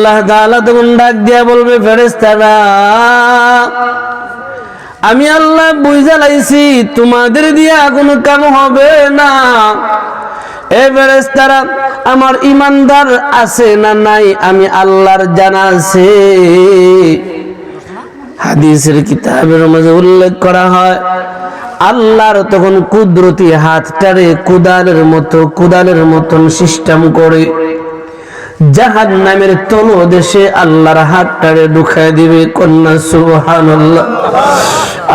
আল্লাহ তাআলা তখন ডাক দিয়া বলবে ফেরেশতারা আমি আল্লাহ বুঝা লাইছি তোমাদের দিয়া কোনো কাম হবে না। এ ফেরেশতারা আমার ঈমানদার আছে না নাই আমি আল্লাহর জানা আছে। হাদিসের কিতাবের মধ্যে উল্লেখ করা হয় আল্লাহর তখন কুদরতি হাতটারে কুদালের মতন সিস্টেম করে জাহান্নামের তলদেশে আল্লাহর হাতটারে ঢুকায় দিবে। কন্যা সুবহানাল্লাহ।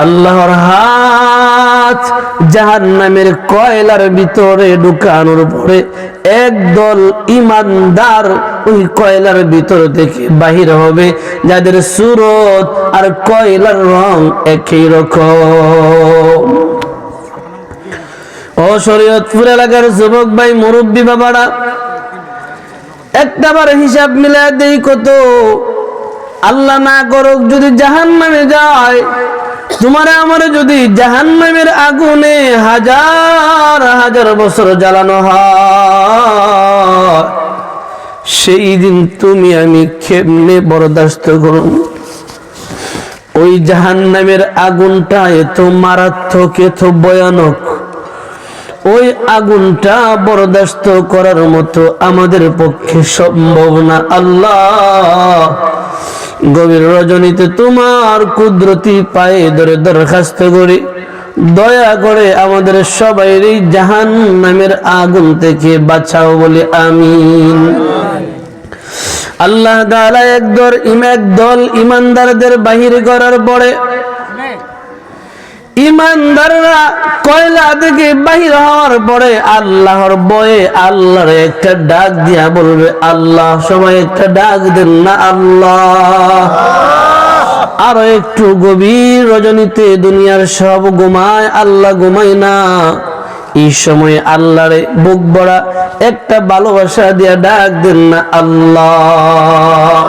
আল্লাহর হাত জাহান্নামের কয়লার ভিতরে ঢুকানোর পরে একদল ঈমানদার ওই কয়লার ভিতর থেকে বাহির হবে যাদের সুরত আর কয়লার রং একই রকম। ও শরীয়তপুর এলাকার যুবক ভাই মুরব্বী বাবারা একটাবার হিসাব মিলায় দেই কত আল্লাহ না করুক যদি জাহান্নামে যায় তোমারে আমারে যদি জাহান্নামের আগুনে হাজার হাজার বছর জ্বালানো হয় সেই দিন তুমি আমি কেমনে বরদাস্ত করব? ওই জাহান্নামের আগুনটা এত মারাত্মক এত ভয়ানক ওই আগুনটা বরদাস্ত করার মতো আমাদের পক্ষে সম্ভব না। আল্লাহ গভীর রজনীতে তোমার কুদরতি পায়ে ধরে দরখাস্ত করি দয়া করে আমাদের সবাইরই জাহান্নামের আগুন থেকে বাঁচাও বলে আমিন। আল্লাহ তাআলা একদল ঈমানদারদের বাহির করার পরে ঈমানদাররা কয়লা থেকে বাহির হওয়ার পরে আল্লাহর ভয়ে আল্লাহর একটা ডাক দিয়া বলবে আল্লাহ। সবাই একটা ডাক দেন না আল্লাহ। আরো একটু গভীর রজনীতে দুনিয়ার সব ঘুমায় আল্লাহ ঘুমায় না। এই সময় আল্লাহরে বুক ভরা একটা ভালোবাসা দিয়া ডাক দেন না আল্লাহ।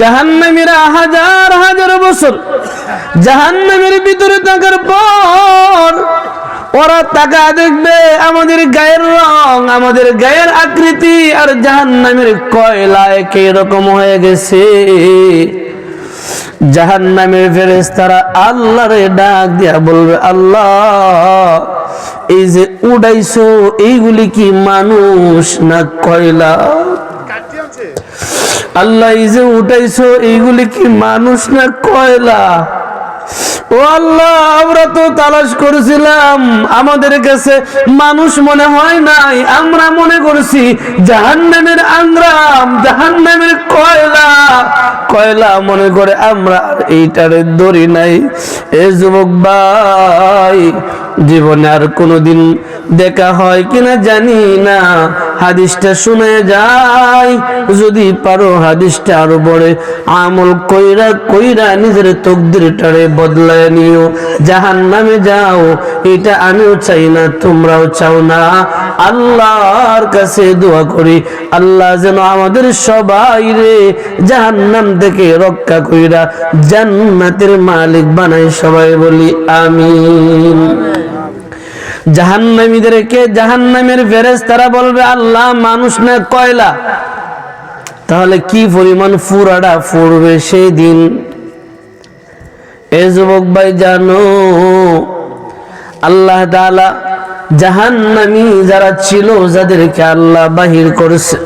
জাহান্নামীরা হাজার হাজার বছর জাহান্নামের ভিতরে থাকার পর ওরা তাকা দেখবে আমাদের গায়ের রং আমাদের গায়ের আকৃতি আর জাহান্নামের কয়লা একই রকম হয়ে গেছে। জাহান্নামের ফেরেশতারা আল্লাহরে ডাক দিয়া বলবে আল্লাহ এই যে উড়াইছো এইগুলি কি মানুষ না কয়লা? আল্লাহ এই যে উঠাইছো এইগুলি কি মানুষ না কয়লা? ও আল্লাহ আমরা তো তালাশ করেছিলাম আমাদের কাছে মানুষ মনে হয় নাই আমরা মনে করছি জাহান্নামের আংরাম জাহান্নামের কয়লা মনে করে আমরা এইটারে ধরি নাই। এ যুবক ভাই জীবনে আর কোনোদিন দেখা হয় কিনা জানি না হাদিসটা শুনে যাই যদি পারো হাদিসটা আরো বড় আমল কইরা নিজের তকদিরটারে বদলায় নিও জাহান্নামে যাও এটা আমিও চাই না তোমরাও চাও না। আল্লাহর কাছে দোয়া করি আল্লাহ যেন আমাদের সবাইরে জাহান্নাম থেকে রক্ষা কইরা জান্নাতের মালিক বানায় সবাই বলি আমিন। জাহান্নামীদেরকে জাহান্নামের ফেরেশতারা বলবে আল্লাহ মানুষ না কয়লা? তাহলে কি পরিমাণ ফুরাডা ফুরবে সেই দিন। এ যুবক ভাই জানো আল্লাহ তাআলা জাহান্নামী যারা ছিল যাদেরকে আল্লাহ বাহির করেছে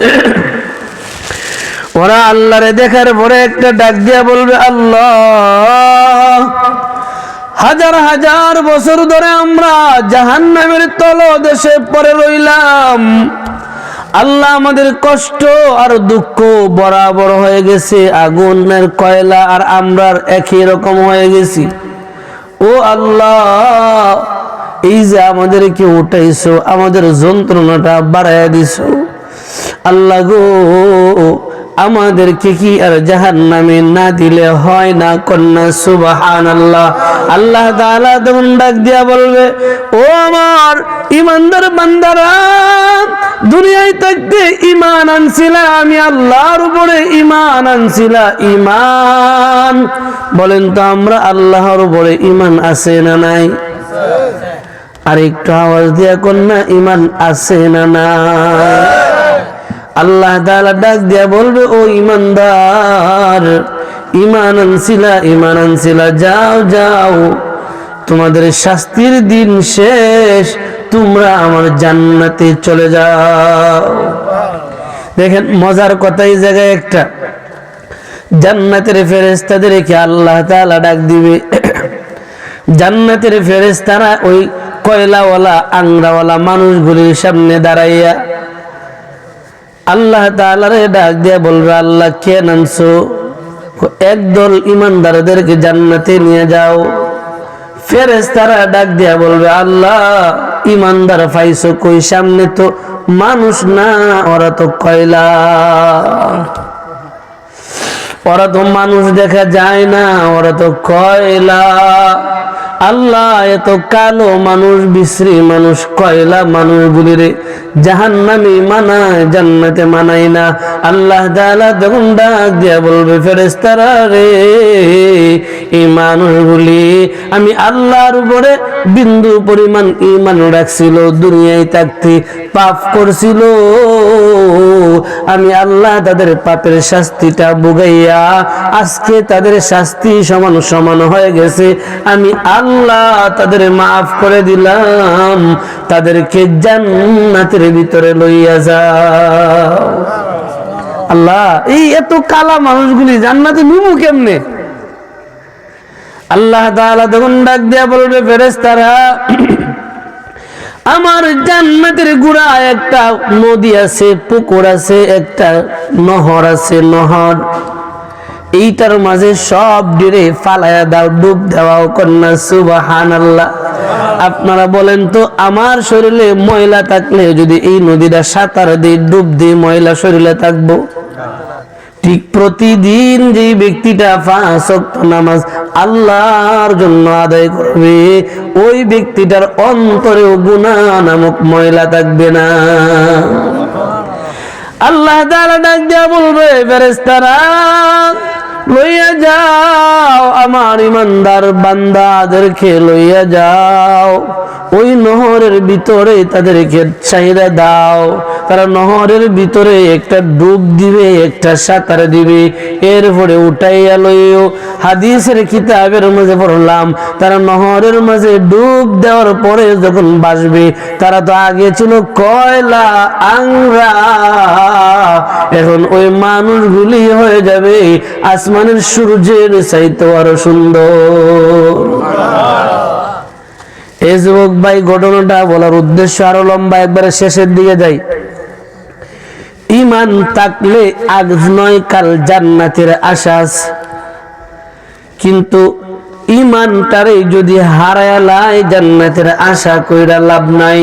ওরা আল্লাহরে দেখার পরে একটা ডাক দিয়া বলবে আল্লাহ হাজার হাজার বছর ধরে আমরা জাহান্নামের তলদেশে পড়ে রইলাম আল্লাহ আমাদের কষ্ট আর দুঃখ বরাবর হয়ে গেছে আগুনের কয়লা আর আমরা একই রকম হয়ে গেছি। ও আল্লাহ এই যে আমাদেরকে উঠাইছো আমাদের যন্ত্রণাটা বাড়াইয়া দিছো আল্লাহ গো আমাদেরকে কি আর জাহান্নামে না দিলে হয় না? কন্যা সুবহানাল্লাহ। আল্লাহ তাআলা তখন ডাক দিয়া বলবে ও আমার ঈমানদার বান্দারা দুনিয়ায় থাকতে ঈমান আনছিলা আমি আল্লাহর উপরে ঈমান আনছিলা ঈমান বলেন তো আমরা আল্লাহর উপরে ঈমান আছে না নাই? আর একটু আওয়াজ দিয়া কন্যা ঈমান আছে না নাই? আল্লাহ তাআলা ডাক দিয়া বলবে, ও ঈমানদার, ঈমান আনছিলা, যাও যাও, তোমাদের শাস্তির দিন শেষ, তোমরা আমার জান্নাতে চলে যাও। দেখেন মজার কথা এই জায়গায় একটা, জান্নাতের ফেরেশতাদেরকে আল্লাহ তাআলা ডাক দিবে। জান্নাতের ফেরেশতারা ওই কয়লাওয়ালা আংরাওয়ালা মানুষগুলির সামনে দাঁড়াইয়া আল্লাহ তাআলারে ডাক দিয়া বলবে, আল্লাহ কে আনছো? একদল ঈমানদারদেরকে জান্নাতে নিয়ে যাও। ফেরেশতারা ডাক দিয়া বলবে, আল্লাহ ঈমানদার পাইছো কই? সামনে তো মানুষ না, ওরা তো কয়লা, ওরা তো মানুষ দেখা যায় না, ওরা তো কয়লা। আল্লাহ এত কালো মানুষ, বিশ্রী মানুষ, কয়লা মানুষগুলিরে জাহান্নামে মানায়, জান্নাতে মানায় না। আল্লাহ তাআলা তখন ডাক দিয়া বলবে, ফেরেশতারা রে, এই মানুষগুলি আমি আল্লাহর উপরে বিন্দু পরিমাণ ঈমান রাখছিল, দুনিয়ায় থাকতে পাপ করছিল, আমি আল্লাহ তাদের পাপের শাস্তিটা বুগাইয়া আজকে তাদের শাস্তি সমান সমান হয়ে গেছে, আমি আল্লাহ তাদের মাফ করে দিলাম, তাদেরকে জান্নাতের ভিতরে লইয়া যাও। আল্লাহ এই এত কালা মানুষগুলি জান্নাতে নিবো কেমনে? আল্লাহ তাআলা তখন ডাক দিয়া বলবে, ফেরেশতারা, আমার জান্নাতের গোড়ায় একটা নদী আছে, পুকুর আছে, একটা নহর আছে, নহর, এইটার মাঝে সব ডিরে ফালায়া দাও, ডুব দেওয়াও কন্যা। সুবহানাল্লাহ। আপনারা বলেন তো, আমার শরীরে ময়লা থাকলে যদি এই নদীটা সাঁতার দিই, ডুব দিই, ময়লা শরীরে থাকবো? ঠিক প্রতিদিন যে ব্যক্তিটা 5 ওয়াক্ত নামাজ আল্লাহর জন্য আদায় করবে, ওই ব্যক্তিটার অন্তরেও গুনাহ নামক ময়লা থাকবে না। আল্লাহ তাআলা ডাক দিয়া বলবে, ফেরেশতারা লইয়া যাও, আমার ঈমানদার বান্দাদেরকে লইয়া যাও, ওই নহরের ভিতরে তাদেরকে ছাইরা দাও, তারা নহরের ভিতরে একটা ডুব দিবে, একটা সাঁতার দিবে, এরপরে উঠাইয়া লইও। হাদিসের কিতাবের মাঝে পড়লাম, তারা নহরের মাঝে ডুব দেওয়ার পরে যখন বাসবে, তারা তো আগে ছিল কয়লা আংরা, এখন ওই মানুষগুলি হয়ে যাবে আসমানের সূর্যের চাইতে আরো সুন্দর। এই যুবক ভাই, ঘটনাটা বলার উদ্দেশ্য আরো লম্বা, একবারে শেষের দিকে যাই। ঈমান থাকলে আজ নয় কাল জান্নাতের আশা আছে, কিন্তু ঈমানটারে যদি হারায়া লাই, জান্নাতের আশা কইরা লাভ নাই।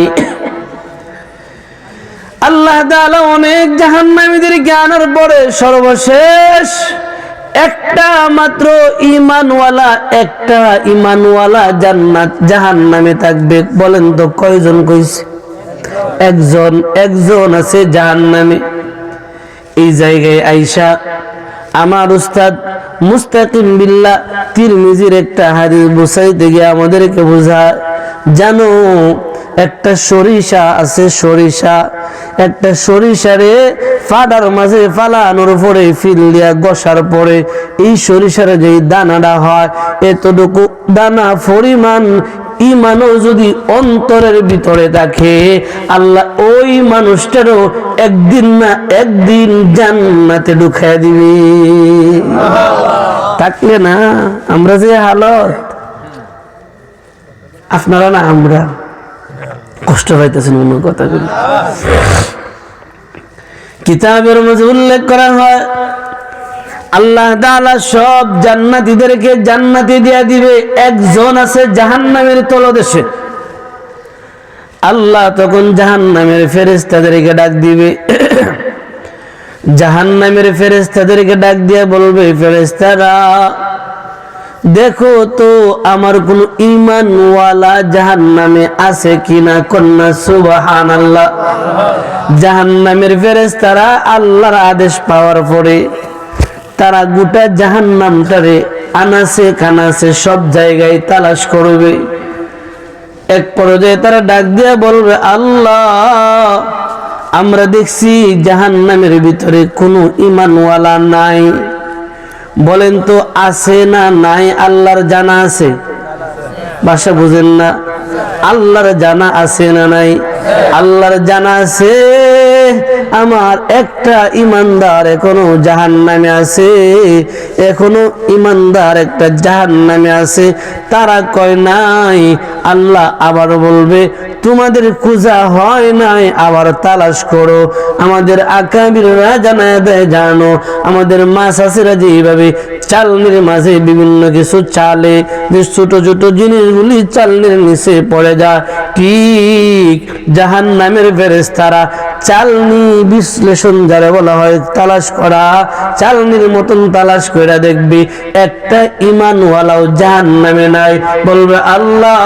আল্লাহ তাআলা অনেক জাহান্নামীদেরকে আনার পরে সর্বশেষ একটা মাত্র ঈমানওয়ালা জান্নাত জাহান্নামে থাকবে। বলেন তো কয়জন কইছে? একজন আছে জাহান্নামে। এই জায়গায় আইসা আমার উস্তাদ মুস্তাকিম বিল্লাহ তিরমিজির একটা হাদিস বুঝাইতে গিয়ে আমাদেরকে বোঝায়, জানো একটা সরিষা আছে, একটা সরিষারে ফাডার মাঝে ফালানোর পরে ফিল দিয়া গসার পরে এই সরিষার যে দানাটা হয়, এতটুকু দানা পরিমাণ ঈমানও যদি অন্তরের ভিতরে থাকে, আল্লাহ ওই মানুষটারও একদিন না একদিন জান্নাতে ঢুকাইয়া দিবে। থাকলে না আমরা যে হালত, আপনারা না আমরা কষ্ট পাইতেছেন অন্য কথাগুলো। কিতাবের মধ্যে উল্লেখ করা হয়, আল্লাহ তাআলা সব জান্নাতীদেরকে জান্নাতে দিয়া দিবে, একজন আছে জাহান্নামের তলদেশে। আল্লাহ তখন জাহান্নামের ফেরেশতাদেরকে ডাক দিবে, জাহান্নামের ফেরেশতাদেরকে ডাক দিয়ে বলবে, ফেরেশতারা দেখো তো আমার কোন ঈমানওয়ালা জাহান্নামে আছে কিনা। কন্যা সুবহানাল্লাহ। জাহান্নামের ফেরেশতারা আল্লাহর আদেশ পাওয়ার পরে তারা গোটা জাহান্নামটারে আনাসে কানাসে সব জায়গায় তালাশ করবে। এক পর্যায়ে তারা ডাক দিয়ে বলবে, আল্লাহ আমরা দেখছি জাহান্নামের ভিতরে কোনো ঈমানওয়ালা নাই। বলেন তো আছে না নাই? আল্লাহর জানা আছে? ভাষা বুঝেন না? আল্লাহর জানা আছে না নাই? আল্লাহর জানা আছে। আমার একটা ইমানদার এখনো জাহান্নামে আছে, এখনো ইমানদার একটা জাহান্নামে আছে। তারা কয় নাই। আল্লাহ আবার বলবে তোমাদের খোঁজা হয় নাই, আবার তালাশ করো। আমাদের আকাবিররা জানায় দেয়, জানো আমাদের মাসাসিরা যেভাবে চালনির মাঝে বিভিন্ন কিছু চালে, যে ছোট ছোট জিনিসগুলি চালনির নিচে পড়ে যায়, ঠিক জাহান্নামের ফেরেশতারা চালনি বিশ্লেষণ যারা বলা হয় তালাশ করা, চালনির মতন তালাশ করে দেখবি একটা ঈমানওয়ালাও জাহান্নামে নাই। বলবে আল্লাহ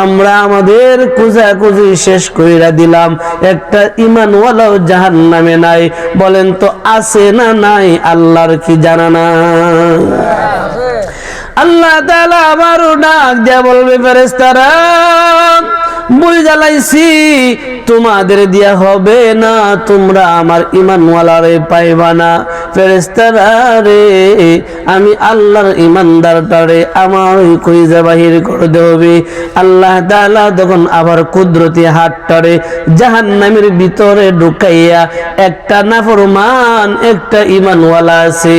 আমরা আমাদের খোঁজাখুঁজি শেষ কইরা দিলাম, একটা ঈমানওয়ালাও জাহান্নামে নাই। বলেন তো আছে না নাই? আল্লাহর কি জানা না? আল্লাহ তাআলা আবারও ডাক দিয়া বলবে ফেরেশতারা মই জ্বালাইছি, তোমাদের দিয়া হবে না, তোমরা আমার ঈমানওয়ালারে পাইবা না। ফেরেশতারা রে আমি আল্লাহর ঈমানদারটারে আমার কইজা বাহির করে দেবে। আল্লাহ তাআলা তখন আবার কুদরতি হাতটারে জাহান্নামের ভিতরে ঢুকাইয়া একটা নাফরমান একটা ঈমানওয়ালা আছে,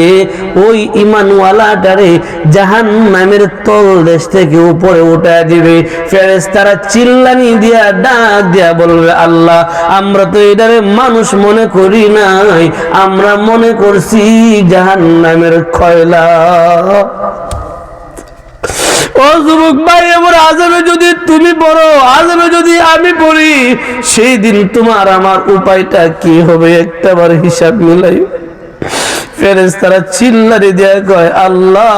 ওই ঈমানওয়ালাটারে জাহান্নামের তল দেশ থেকে উপরে উঠায় দিবে। ফেরেশতারা চিল্লানি দিয়া ডাক দিয়া বলবে আল্লাহ আমরা তো এটারে মানুষ মনে করি নাই, আমরা মনে করছি জাহান্নামের কয়লা। ও যুবক ভাই, এবার আযাবে যদি তুমি পড়ো, আযাবে যদি আমি পড়ি, সেই দিন তোমার আমার উপায়টা কি হবে একটাবার হিসাব মিলাই। ফেরেশতারা চিল্লারে দেয়া কয় আল্লাহ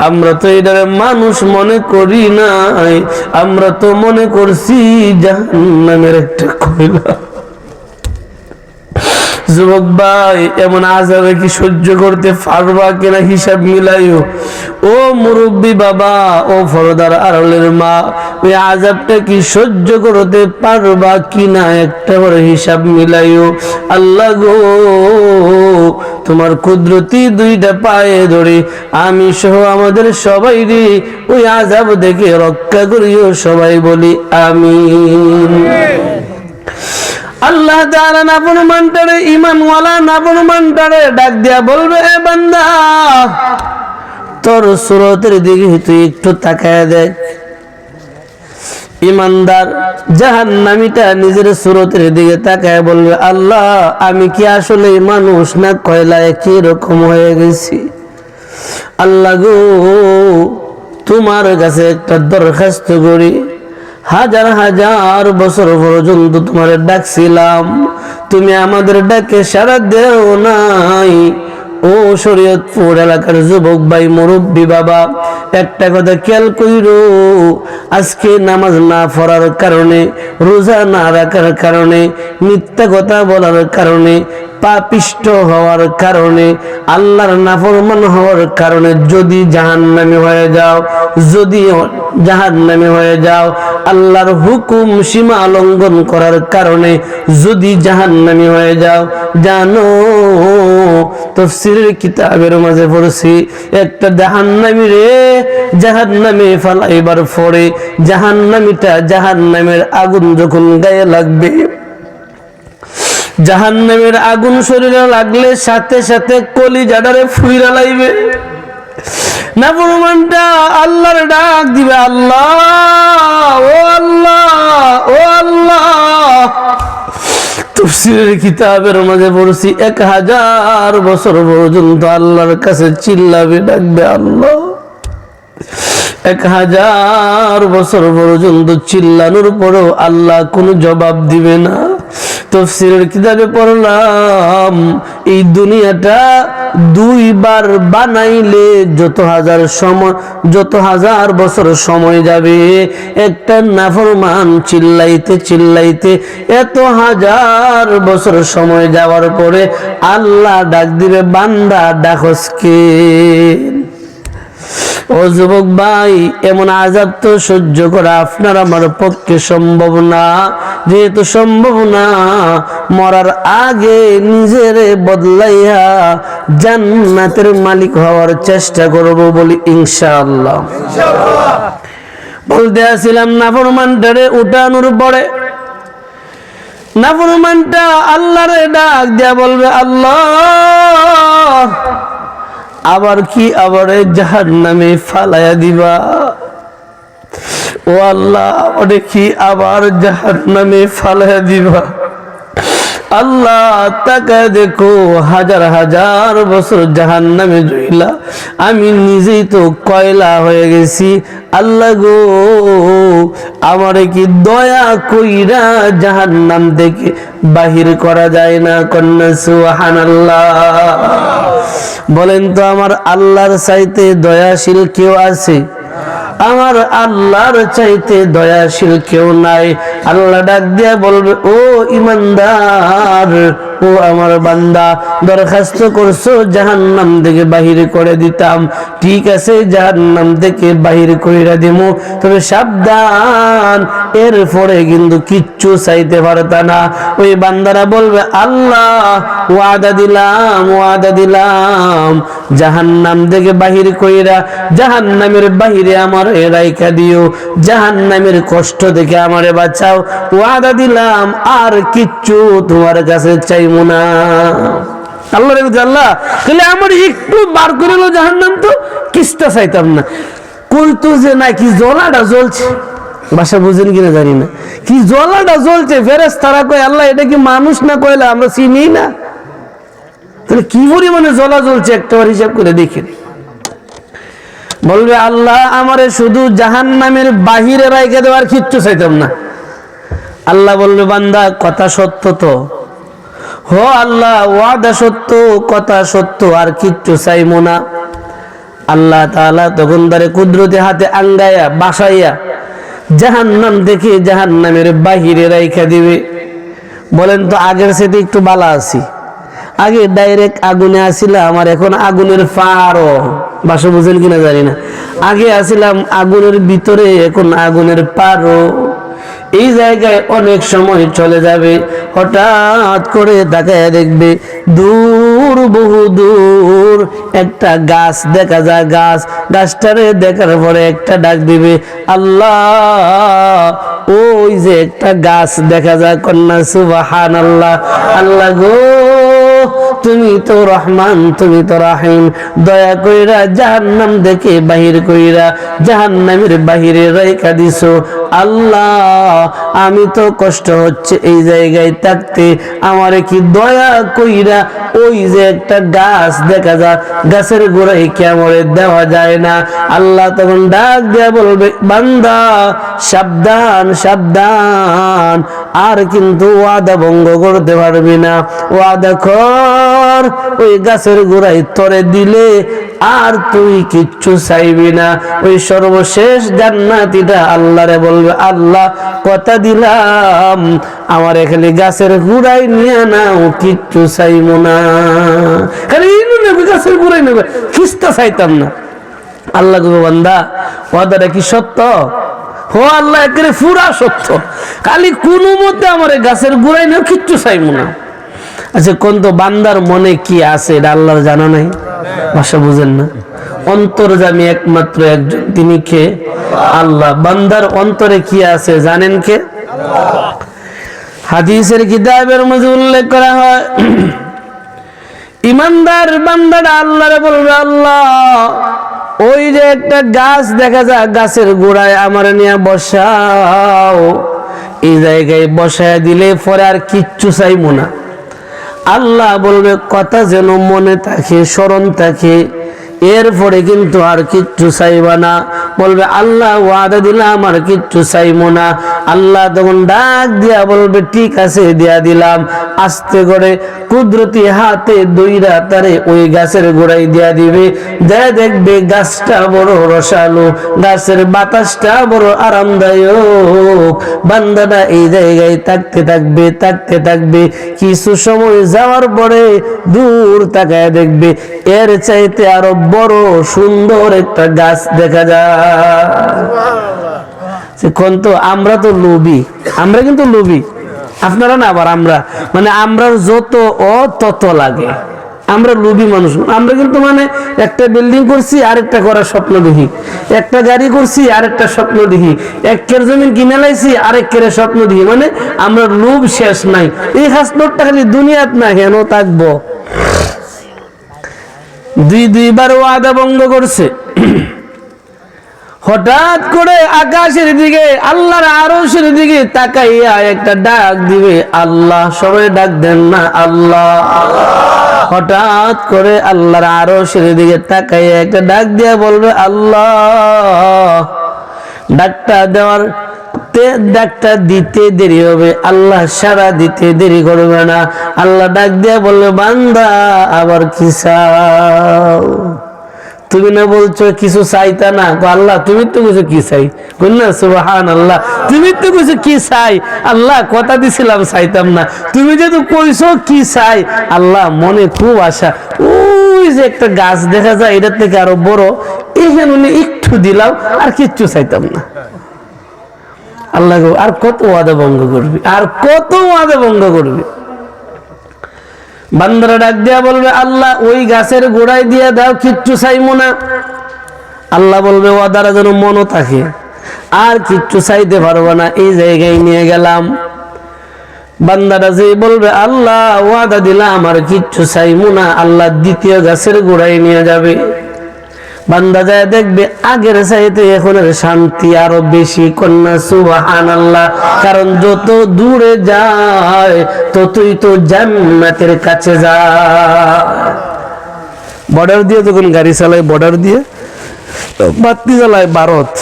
আমরা তো এটারে মানুষ মনে করি নাই, আমরা তো মনে করছি জাহান্নামের একটা কয়লা। যুবক ভাই এমন আযাবে কি সহ্য করতে পারবা কিনা হিসাব মিলাইও। ও মুরব্বী বাবা, ও ফরদার আড়ালের মা, ওই আযাবটা কি সহ্য করতে পারবা কিনা একটা বড় হিসাব মিলাইও। আল্লাহ গো তোমার কুদরতি দুইটা পায়ে ধরে আমি সহ আমাদের সবাই রে ওই আযাব থেকে রক্ষা করিও, সবাই বলি আমিন। আল্লাহ তাআলা নাফরমানটারে ঈমানওয়ালা নাফরমানটারে ডাক দিয়া বলবে এ বান্দা তোর সুরতের দিকে তুই একটু তাকায় দেখ। ঈমানদার জাহান্নামীটা নিজের সুরতের দিকে তাকায় বলবে আল্লাহ আমি কি আসলে মানুষ না কয়লা একই রকম হয়ে গেছি? আল্লাহ গো তোমার কাছে একটা দরখাস্ত করি, হাজার হাজার বছর পর্যন্ত তোমার ডাকছিলাম, তুমি আমাদের ডাকে সাড়া দেও নাই। ও শরীয়তপুর এলাকার যুবক ভাই মুরব্বী বাবা, একটা কথা খেয়াল কইরো, আজকে নামাজ না পড়ার কারণে, রোজা না রাখার কারণে, মিথ্যা কথা বলার কারণে, পাপিষ্ট হওয়ার কারণে, আল্লাহর নাফরমান হওয়ার কারণে যদি জাহান্নামী হয়ে যাও, যদি জাহান্নামী হয়ে যাও, আল্লাহর হুকুম সীমা লঙ্ঘন করার কারণে যদি জাহান্নামী হয়ে যাও, জানো তাফসীরের কিতাবের মাঝে পড়ছি একটা জাহান্নামী রে জাহান্নামে ফালাইবার পরে জাহান্নামীটা জাহান্নামের আগুন যখন গায়ে লাগবে, জাহান্নামের আগুন শরীরে লাগলে সাথে সাথে কলিজাটারে ফুইরা লাইবে। নাফরমানটা আল্লাহর ডাক দিবে আল্লাহ ও আল্লাহ ও আল্লাহ। তাফসীরের কিতাবের মাঝে পড়ছি 1000 বছর পর্যন্ত আল্লাহর কাছে চিল্লাবে, ডাকবে আল্লাহ। 1000 বছর পর্যন্ত চিল্লানোর পরেও আল্লাহ কোনো জবাব দিবে না। তাফসীরের কিতাবে পড়লাম এই দুনিয়াটা দুইবার বানাইলে যত হাজার বছর সময় যাবে, একটা নাফরমান চিল্লাইতে চিল্লাইতে এত হাজার বছর সময় যাওয়ার পরে আল্লাহ ডাক দিবে বান্দা ডাকস কে? ও ও যুবক ভাই, এমন আযাব তো সহ্য করা আপনার আমার পক্ষে সম্ভব না। যেহেতু সম্ভব না, মরার আগে নিজের বদলাইয়া জান্নাতের মালিক হওয়ার চেষ্টা করব বলি ইনশাআল্লাহ। বলতে আসছিলাম নাফরমানটারে উঠানোর পরে নাফরমানটা আল্লাহরে ডাক দিয়া বলবে, আল্লাহ আবার কি আবারে জাহান্নামে ফালাইয়া দিবা? ও আল্লাহ, আবারে কি আবার জাহান্নামে ফালাইয়া দিবা? আল্লাহ তাকায় দেখো, হাজার হাজার বছর জাহান্নামে জইলা আমি নিজেই তো কয়লা হয়ে গেছি। আল্লাহ গো, আমারে কি দয়া কইরা জাহান্নাম থেকে বাহির করা যায় না? কন্যা সুবহানাল্লাহ। বলেন তো, আমার আল্লাহর চাইতে দয়াশীল কেউ আছে? আমার আল্লাহর চাইতে দয়াশীল কেউ নাই। আল্লাহ ডাক দিয়া বলবে, ও ইমানদার, ও আমার বান্দা, দরখাস্ত করছো জাহান্নাম থেকে বাহির করে দিতাম, ঠিক আছে জাহান্নাম থেকে বাহির কইরা দিমু, তবে সাবধান, এরপরে কিন্তু কিচ্ছু চাইতে পারতা না। ওই বান্দারা বলবে, আল্লাহ ওয়াদা দিলাম জাহান্নাম থেকে বাহির কইরা জাহান্নামের বাহিরে আমার রাইখা দিও, জাহান্নামের কষ্ট থেকে আমারে বাঁচাও, ওয়াদা দিলাম আর কিচ্ছু তোমার কাছে চাইমু না। আল্লাহ রে, আল্লাহ তাহলে আমার একটু বার করে লো জাহান্নাম, তো কিস্তা চাইতাম না। কইতো যে না, কি জ্বলাটা জ্বলছে, ভাষা বুঝেন কিনা জানি না, কি জ্বলাটা জ্বলছে। ফেরেশতারা কয়, আল্লাহ এটা কি মানুষ না কয়লা? আমরা চিনি না, তাহলে কি পরিমাণে জ্বলা জ্বলছে একটাবার হিসাব করে দেখেন। বলবে, আল্লাহ আমারে শুধু জাহান্নামের বাহিরে রাইখা দেওয়ার কিচ্ছু চাইতাম না। আল্লাহ বলবে, বান্দা কথা সত্য তো? হো আল্লাহ, ওয়াদা সত্য, কথা সত্য, আর কিচ্ছু চাইমো না। আল্লাহ তাআলা তখন তারে কুদরতে হাতে আঙ্গায়া বাসাইয়া জাহান্নাম থেকে জাহান্নামের বাহিরে রাইখা দিবে। বলেন তো, আগের সাথে একটু বালা আছি? আগে ডাইরেক্ট আগুনে আসিলাম, আমার এখন আগুনের পারও, বাসা বুঝেন কিনা জানি না। আগে আসিলাম আগুনের ভিতরে, এখন আগুনের পারও। এই জায়গায় অনেক সময় চলে যাবে, হঠাৎ করে তাকায় দেখবে দূর, বহু দূর একটা গাছ দেখা যায়। গাছটারে দেখার পরে একটা ডাক দিবে, আল্লাহ ওই যে একটা গাছ দেখা যায়। কন্যা সুবহানাল্লাহ। আল্লাহ গো, তুমি তো রহমান, তুমি তো রাহিম, দয়া কইরা জাহান্নাম থেকে বাহির কইরা জাহান্নামের বাহিরে রাইখা দিছো। আল্লাহ আমি তো কষ্ট হচ্ছে এই জায়গায় থাকতে, আমারে কি দয়া কইরা ওই যে একটা গাছ দেখা যায়, গাছের গোড়ায় কি আমারে দেওয়া যায় না? আল্লাহ তখন ডাক দিয়া বলবে, বান্দা সাবধান সাবধান, আর কিন্তু ওয়াদা ভঙ্গ করতে পারবি না। ওয়াদা কর, ওই গাছের গোড়ায় তরে দিলে আর তুই কিচ্ছু চাইবি না। ওই সর্বশেষ জান্নাতীটা আল্লাহরে বলবে, আল্লাহ কথা দিলাম আমার খালি গাছের গোড়ায় নিয়ে নাও, কিচ্ছু চাইবো না, খালি নেবে গাছের গোড়ায় নেবে, কিস্তা চাইতাম না। আল্লাহ গো, বান্দা ওয়াদাটা কি সত্য? হো আল্লাহ, একেবারে পুরা সত্য, খালি কোনো মতে আমার গাছের গোড়ায় নেও, কিচ্ছু চাইবো না। আচ্ছা কোন তো বান্দার মনে কি আছে এটা আল্লাহর জানা নাই? ভাষা বুঝেন না? অন্তর্যামী একমাত্র একজন, তিনি কে? আল্লাহ। বান্দার অন্তরে কি আছে জানেন কে? হাদিসের কিতাবের মধ্যে উল্লেখ করা হয়, ইমানদার বান্দারা আল্লাহরে বলবে, আল্লাহ ওই যে একটা গাছ দেখা যায়, গাছের গোড়ায় আমার নিয়ে বসাও, এই জায়গায় বসায় দিলে পরে আর কিচ্ছু চাইবো না। আল্লাহ বলবে, কথা যেন মনে থাকে, স্মরণ থাকে, এরপরে কিন্তু আর কিচ্ছু চাইবা না। বলবে আল্লাহ ওয়াদা দিলাম আর কিচ্ছু চাইবো না। আল্লাহ তখন ডাক দিয়া বলবে ঠিক আছে দিয়া দিলাম। আস্তে করে কুদরতি হাতে দইরা তারে ওই গাছের গোড়ায় দিয়া দিবে। যা দেখবে গাছটা বড় রসালো, গাছের বাতাসটা বড় আরামদায়ক। বান্দাটা এই জায়গায় থাকতে থাকবে থাকতে থাকবে, কিছু সময় যাওয়ার পরে দূর তাকায় দেখবে এর চাইতে আরো বড় সুন্দর একটা গাছ দেখা যায়। কোন তো আমরা তো লোভী, আমরা কিন্তু লোভী, আপনারা না। আবার আমরা মানে আমরা যত তত লাগে, আমরা লোভী মানুষ। আমরা কিন্তু মানে একটা বিল্ডিং করছি আরেকটা করার স্বপ্ন দেখি, একটা গাড়ি করছি আরেকটা স্বপ্ন দেখি, একের জমিন কিনে লাইছি আরেকের স্বপ্ন দেখি। মানে আমরা লোভ শেষ নাই। এই হাসপাতটা খালি দুনিয়াত না কেন থাকবো। দুইবার ওয়াদা ভঙ্গ করছে। হঠাৎ করে আকাশের দিকে আল্লাহর আরশের দিকে তাকাইয়া একটা ডাক দিবে আল্লাহ। সবাই ডাক দেন না আল্লাহ। হঠাৎ করে আল্লাহর আরশের দিকে তাকাইয়া একটা ডাক দিয়া বলবে আল্লাহ। ডাকটা দিতে দেরি হবে, আল্লাহ সারা দিতে দেরি করবে না। আল্লাহ ডাক দিয়া বলবে বান্দা আবার কি চাও? তুমি না বলছো কিছু চাইতা না? আল্লাহ তুমি তো কিছু কি চাই? না সুবহানাল্লাহ, তুমি তো কিছু কি চাই? আল্লাহ কথা দিছিলাম চাইতাম না, তুমি যেহেতু কইছো কি চাই। আল্লাহ মনে খুব আশা, ওই যে একটা গাছ দেখা যায় এটার থেকে আরো বড়, এখানে একটু দিলাম আর কিচ্ছু চাইতাম না। আল্লাহ আর কত ওয়াদা ভঙ্গ করবি, আর কত ওয়াদা ভঙ্গ করবি? বান্দারা ডাক দিয়া বলবে আল্লাহ ওই গাছের গোড়ায় দিয়া দাও, কিচ্ছু চাইবো না। আল্লাহ বলবে ওয়াদারা যেন মনও থাকে, আর কিচ্ছু চাইতে পারবো না, এই জায়গায় নিয়ে গেলাম। বান্দারা যে বলবে আল্লাহ ওয়াদা দিলাম আর কিচ্ছু চাইবো না, আল্লাহ দ্বিতীয় গাছের গোড়ায় নিয়ে যাবে। বান্দা যায় দেখবে আগের চাইতে এখনের শান্তি আরো বেশি। কন্যা সুবহানাল্লাহ। কারণ যত দূরে যায় ততই তো জান্নাতের কাছে যায়। বর্ডার দিয়ে যখন গাড়ি চালায়, বর্ডার দিয়ে বাতি জ্বালায় ভারত,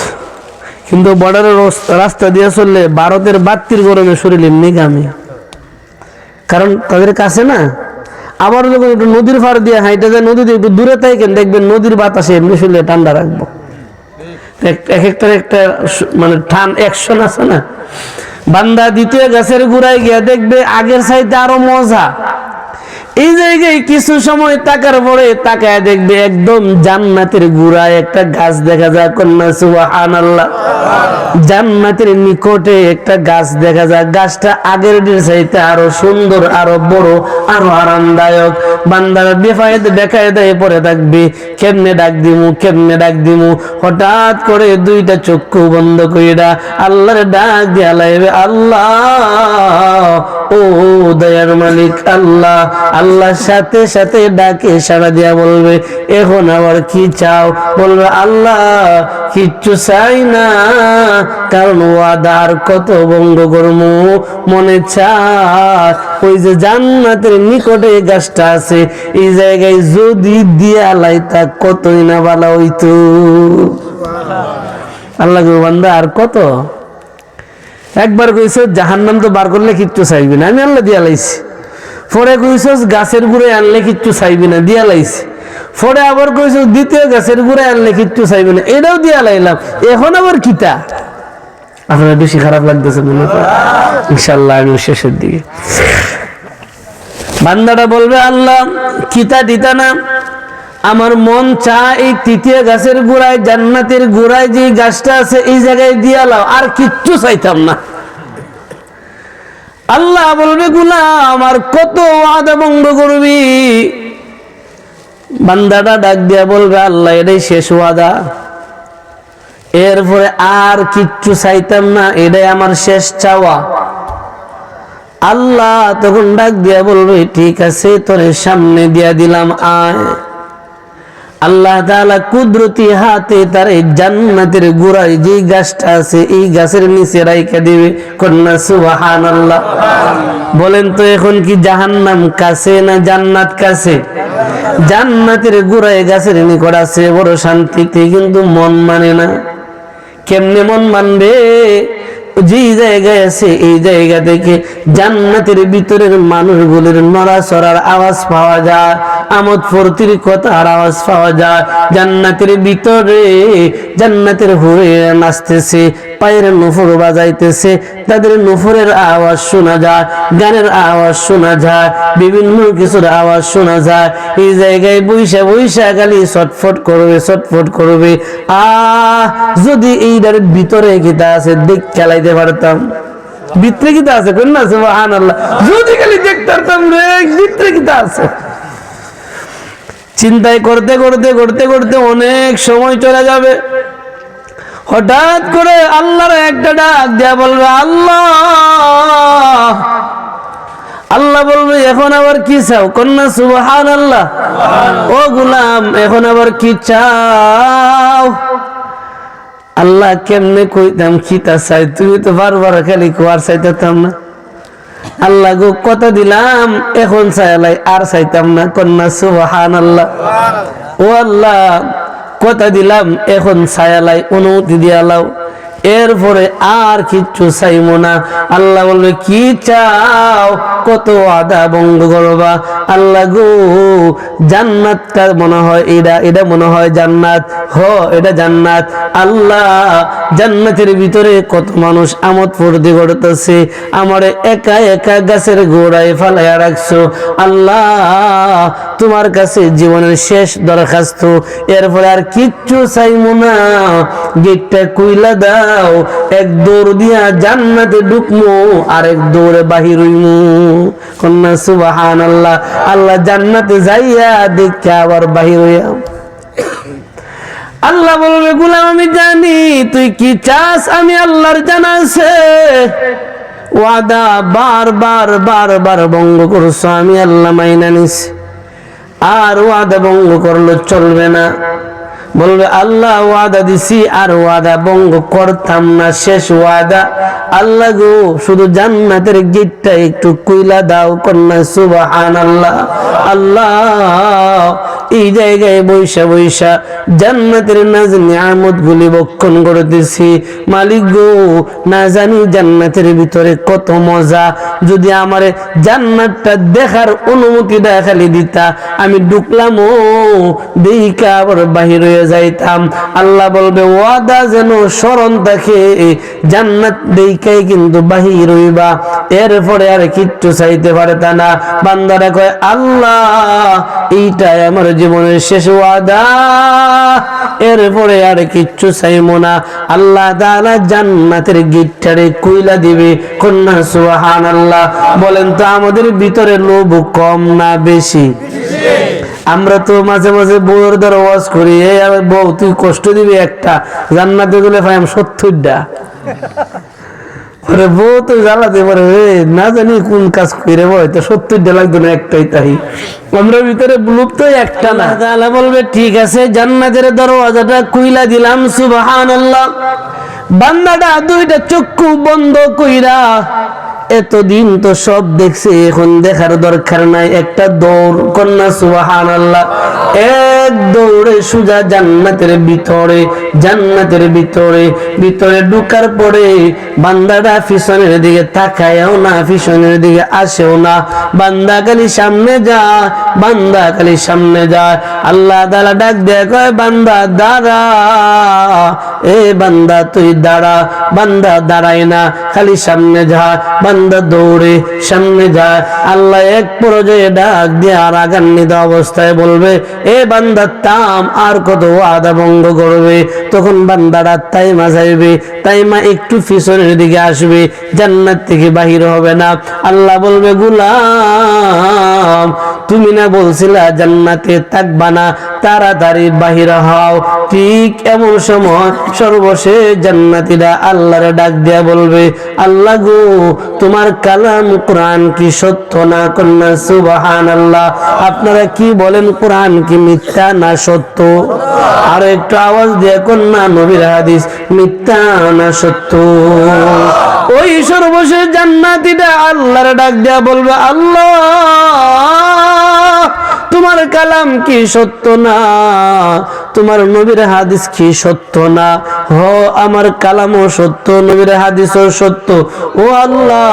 কিন্তু বর্ডারের রাস্তা দিয়ে চললে ভারতের বাতির গরমে শরীর এমনি ঘামে, কারণ তাদের কাছে না। আবার যখন একটু নদীর পার দিয়ে হাইটা যায়, নদীতে একটু দূরে থাকেন দেখবেন নদীর বাতাসে এমনি শরীরে ঠান্ডা রাখবো। এক একটা মানে অ্যাকশন আছে না। বান্দা দ্বিতীয় গাছের গোড়ায় গিয়া দেখবে আগের চাইতে আরো মজা। এই জায়গায় কিছু সময় তাকার পরে তাকায় দেখবে একদম জান্নাতের গোড়ায় একটা গাছ দেখা যায়। কন্যা সুবহানাল্লাহ। জান্নাতের নিকটে একটা গাছ দেখা যায়, গাছটা আগের চাইতে আরো সুন্দর, আরো বড়, আরো আরামদায়ক। বান্দারা বেফায়েদে বেকায়দায় পড়ে থাকবে, কেমনে ডাক দিমু, কেমনে ডাক দিমু। হঠাৎ করে দুইটা চক্ষু বন্ধ কইরা আল্লাহর ডাক দিয়া লাইবে আল্লাহ, ও দয়ার মালিক আল্লাহ। আল্লাহ সাথে সাথে ডাকে সাড়া দিয়া বলবে এখন আবার কি চাও? বলবে আল্লাহ কিচ্ছু চাই না, কারণ ওয়াদার কত ভঙ্গ করমু। মনে চায় ওই যে জান্নাতের নিকটে গাছটা আছে, এই জায়গায় যদি দিয়া লাইতা কতই না ভালো হইতো। আল্লাহ গো বান্দা আর কত? একবার কইছো জাহান্নাম তো বার করলে কিচ্ছু চাইবি না, আমি আল্লাহ দিয়া লাইছি। পরে কইছো গাছের গুড়ে আনলে কিচ্ছু চাইবি না, দিয়া লাইছি। পরে আবার কইছো দ্বিতীয় গাছের গুড়ে আনলে কিচ্ছু চাইবি না, এটাও দিয়া লাইলাম। এখন আবার কিতা? আপনার বেশি খারাপ লাগতেছে মনে হয়? ইনশাআল্লাহ আমি শেষের দিকে। বান্দাটা বলবে আল্লাহ কিতা দিতা না, আমার মন চায় এই তৃতীয় গাছের গোড়ায়, জান্নাতের গোড়ায় যে গাছটা আছে এই জায়গায় দিয়া লাও, আর কিচ্ছু চাইতাম না। আল্লাহ বলবে গোলাম আর কত ওয়াদা ভঙ্গ করবি? বান্দাটা ডাক দিয়া বলবে আল্লাহ এটাই শেষ ওয়াদা, এরপরে আর কিচ্ছু চাইতাম না, এটাই আমার শেষ চাওয়া। আল্লাহ তখন ডাক দিয়া বলবে ঠিক আছে তোর সামনে দিয়া দিলাম, আয়। আল্লাহ তাআলা কুদরতি হাতে তার এই জান্নাতের গোড়ায় যে গাছটা আছে এই গাছের নিচে রাইখা দিবে। কন্যা সুবহানাল্লাহ। বলেন তো এখন কি জাহান্নাম কাছে না জান্নাত কাছে? জান্নাতের গোড়ায় গাছের নিকট আছে, বড় শান্তিতে, কিন্তু মন মানে না। কেমনে মন মানবে? যে জায়গায় আছে এই জায়গা থেকে জান্নাতের ভিতরের মানুষগুলোর নড়াচড়ার আওয়াজ পাওয়া যায়, আমোদ ফুর্তির কথার আওয়াজ পাওয়া যায়। জান্নাতের ভিতরে জান্নাতের হুরেরা নাচতেছে, পায়ের নুপুর বাজাইতেছে, তাদের নুপুরের আওয়াজ শোনা যায়, গানের আওয়াজ শোনা যায়, বিভিন্ন কিছুর আওয়াজ শোনা যায়। এই জায়গায় বৈশা বৈশা খালি ছটফট করবে, ছটফট করবে। যদি এইটার ভিতরে কিতা আছে দেখ খেলাইতে পারতাম, ভিতরে কিতা আছে কোন না সুবহানাল্লাহ, যদি খালি দেখতে পারতাম রে ভিতরে কিতা আছে। চিন্তায় করতে করতে করতে করতে অনেক সময় চলে যাবে। হঠাৎ করে আল্লাহর একটা ডাক দেয়া বলবে আল্লাহ। আল্লাহ বলবে এখন আবার কি চাও? কন্যা সুবহানাল্লাহ। ও গোলাম এখন আবার কি চাও? আল্লাহ কেমনে কইতাম খিতা চাই, তুমি তো বারবার খালি কোয়ার চাইতাম না। আল্লাহ গো কথা দিলাম এখন চাইলাই আর চাইতাম না। কন্যা সুবহানাল্লাহ। ও আল্লাহ কথা দিলাম এখন চাইলাই, অনুমতি দিয়ালাও, এরপরে আর কিচ্ছু চাইবো না। আল্লাহ বলবে কি চাও? কত ওয়াদা ভঙ্গ করবা? আল্লাহ গো জান্নাতটা মনে হয় এটা মনে হয় জান্নাত, এটা জান্নাত। আল্লাহ জান্নাতের ভিতরে কত মানুষ আমোদ ফুর্তি করতেছে, আমারে একা একা গাছের গোড়ায় ফালাইয়া রাখছো। আল্লাহ তোমার কাছে জীবনের শেষ দরখাস্ত, এরপরে আর কিচ্ছু চাইবো না। গেটটা কইলা দাও, এক দৌড় দিয়া জান্নাতে ঢুকমু, আর এক দৌড়ে বাহির হইমু। কন্যা সুবহানাল্লাহ। আল্লাহ জান্নাতে যাইয়া দেখা আবার বাহির হইয়া আল্লাহ বলবে গোলাম আমি জানি তুই কি চাস, আমি আল্লাহর জানা আছে। ওয়াদা বারবার বারবার ভঙ্গ করছো, আমি আল্লাহ মাইনা নিছি, আর ওয়াদা ভঙ্গ করলে চলবে না। বলবে আল্লাহ ওয়াদা দিছি আর ওয়াদা ভঙ্গ করতাম না, শেষ ওয়াদা। আল্লাহ গো শুধু জান্নাতের গেটটা একটু কইলা দাও। কন্যা সুবহানাল্লাহ। আল্লাহ এই জায়গায় বৈশা বৈশা জান্নাতের নাজ নিয়ামত গুলি বক্ষণ করতেছি। মালিক গো না জানি জান্নাতের ভিতরে কত মজা, যদি আমারে জান্নাতটা দেখার অনুমতিটা খালি দিতা, আমি ঢুকলাম ও দেইকা আবার বাহির হয়ে যাইতাম। আল্লাহ বলবে ওয়াদা যেন স্মরণ থাকে, জান্নাত দেইকাই কিন্তু বাহির হইবা, এরপরে আর কিচ্ছু চাইতে পারতা না। বান্দারা কয় আল্লাহ এইটাই আমার জীবনের শেষ ওয়াদা, এরপরে আর কিচ্ছু চাইবো না। আল্লাহ তাআলা জান্নাতের গেটটারে কইলা দিবে। কন্যা সুবহানাল্লাহ। বলেন তো আমাদের ভিতরে লোভ কম না বেশি? আমরা তো মাঝে মাঝে বউয়ের দ্বারা ওয়াজ করি, বউ তুই কষ্ট দিবি একটা, জান্নাতে গেলে পাই 70টা। বউ তো জ্বালাতে পারে না জানি কোন কাজ করে, হয়তো 70টা লাগতো না একটাই। তাই আমরা ভিতরে লোভ তো একটা না। তাআলা বলবে ঠিক আছে জান্নাতের দরওয়াজাটা খুইলা দিলাম। সুবহানাল্লাহ। বান্দাটা দুইটা চক্ষু বন্ধ কইরা এতদিন তো সব দেখছে, এখন দেখার দরকার নাই, একটা দৌড়। কন্যা সুবহানাল্লাহ। এক দৌড়ে সোজা জান্নাতের ভিতরে, জান্নাতের ভিতরে ভিতরে ঢুকার পরে বান্দাটা পিছনের দিকে তাকায়ও না, পিছনের দিকে আসেও না, বান্দা খালি সামনে যায়, বান্দা খালি সামনে যায়। আল্লাহ তাআলা ডাক দেয় কয় বান্দা দাঁড়া, এ বান্দা তুই দাঁড়া। বান্দা দাঁড়ায় না, খালি সামনে যায়, বান্দা দৌড়ে সামনে যায়। আল্লাহ এক পর্যায়ে ডাক দিয়ে আর আগান্বিত অবস্থায় বলবে এ বান্দা থাম, আর কত ওয়াদা ভঙ্গ করবে? তখন বান্দাটা তাইমা যাইবে, তাইমা একটু পিছনের দিকে আসবে, জান্নাত থেকে বাহির হবে না। আল্লাহ বলবে গোলাম তুমি না বলছিলা জান্নাতে থাকবা না, তাড়াতাড়ি বাহির হও। ঠিক এমন সময় সর্বশেষ জান্নাতীরা আল্লাহর ডাক দিয়া বলবে আল্লাহ গো তোমার কালাম কোরআন কি সত্য না? কন্যা সুবহানাল্লাহ। আপনারা কি বলেন কোরআন কি মিথ্যা না সত্য? আর একটু আওয়াজ দিয়ে কন্যা নবীর হাদিস মিথ্যা না সত্য? ওই সর্বশেষ জান্নাতীরা আল্লাহর ডাক দিয়া বলবে আল্লাহ তোমার তোমার কালাম কি সত্য না? তোমার নবীর হাদিস কি সত্য না? হ, আমার কালামও সত্য, নবীর হাদিসও সত্য। ও আল্লাহ,